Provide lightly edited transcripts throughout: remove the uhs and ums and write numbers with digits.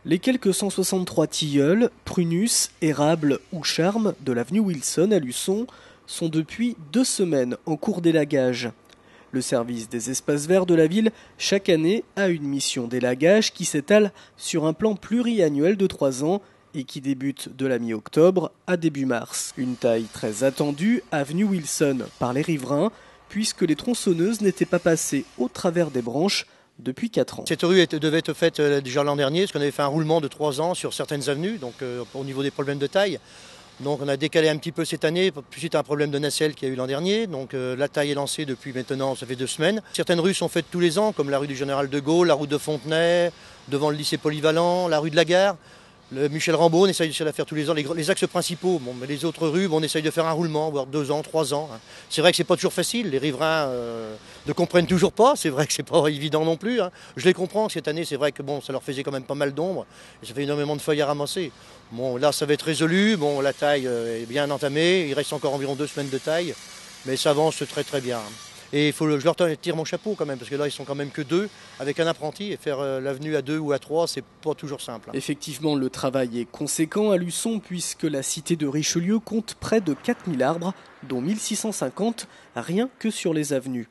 Les quelques 163 tilleuls, prunus, érables ou charmes de l'avenue Wilson à Luçon sont depuis 2 semaines en cours d'élagage. Le service des espaces verts de la ville, chaque année, a une mission d'élagage qui s'étale sur un plan pluriannuel de 3 ans et qui débute de la mi-octobre à début mars. Une taille très attendue, avenue Wilson, par les riverains, puisque les tronçonneuses n'étaient pas passées au travers des branches depuis 4 ans. Cette rue devait être faite déjà l'an dernier, parce qu'on avait fait un roulement de 3 ans sur certaines avenues, donc au niveau des problèmes de taille. Donc on a décalé un petit peu cette année, suite à un problème de nacelle qu'il y a eu l'an dernier. Donc la taille est lancée depuis maintenant, ça fait 2 semaines. Certaines rues sont faites tous les ans, comme la rue du Général de Gaulle, la route de Fontenay, devant le lycée polyvalent, la rue de la Gare. Le Michel Rambaud, on essaye de la faire tous les ans, les axes principaux. Bon, mais les autres rues, on essaye de faire un roulement, voire 2 ans, 3 ans. C'est vrai que c'est pas toujours facile, les riverains ne comprennent toujours pas, c'est vrai que c'est pas évident non plus. Je les comprends, cette année, c'est vrai que bon, ça leur faisait quand même pas mal d'ombre, et ça fait énormément de feuilles à ramasser. Bon, là, ça va être résolu, bon, la taille est bien entamée, il reste encore environ 2 semaines de taille, mais ça avance très très bien. Et je leur tire mon chapeau quand même, parce que là, ils sont quand même que 2, avec un apprenti, et faire l'avenue à 2 ou à 3, c'est pas toujours simple. Effectivement, le travail est conséquent à Luçon, puisque la cité de Richelieu compte près de 4000 arbres, dont 1650 rien que sur les avenues.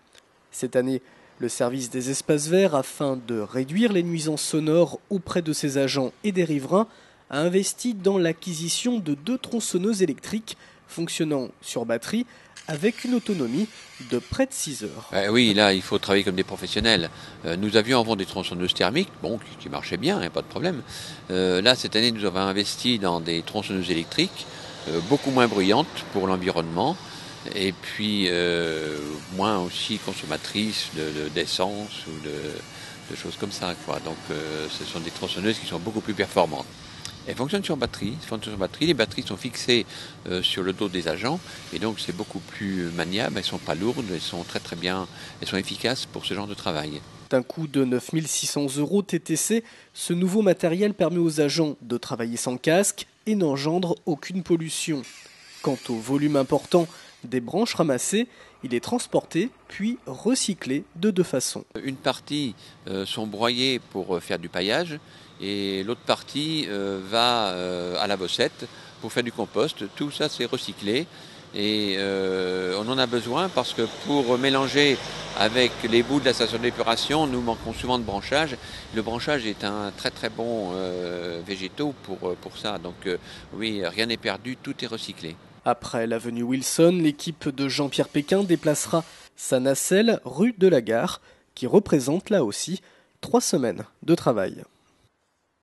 Cette année, le service des espaces verts, afin de réduire les nuisances sonores auprès de ses agents et des riverains, a investi dans l'acquisition de 2 tronçonneuses électriques fonctionnant sur batterie, avec une autonomie de près de 6 heures. Oui, là, il faut travailler comme des professionnels. Nous avions avant des tronçonneuses thermiques, bon, qui marchaient bien, pas de problème. Là, cette année, nous avons investi dans des tronçonneuses électriques, beaucoup moins bruyantes pour l'environnement, et puis moins aussi consommatrices d'essence ou de choses comme ça, quoi. Donc, ce sont des tronçonneuses qui sont beaucoup plus performantes. Elles fonctionnent sur batterie. Les batteries sont fixées sur le dos des agents et donc c'est beaucoup plus maniable. Elles ne sont pas lourdes, elles sont très très bien, elles sont efficaces pour ce genre de travail. D'un coût de 9 600 € TTC, ce nouveau matériel permet aux agents de travailler sans casque et n'engendre aucune pollution. Quant au volume important des branches ramassées, il est transporté puis recyclé de 2 façons. Une partie sont broyées pour faire du paillage et l'autre partie va à la bossette pour faire du compost. Tout ça c'est recyclé et on en a besoin parce que pour mélanger avec les bouts de la station d'épuration, nous manquons souvent de branchage. Le branchage est un très très bon végétaux pour ça. Donc oui, rien n'est perdu, tout est recyclé. Après l'avenue Wilson, l'équipe de Jean-Pierre Péquin déplacera sa nacelle rue de la Gare, qui représente là aussi 3 semaines de travail.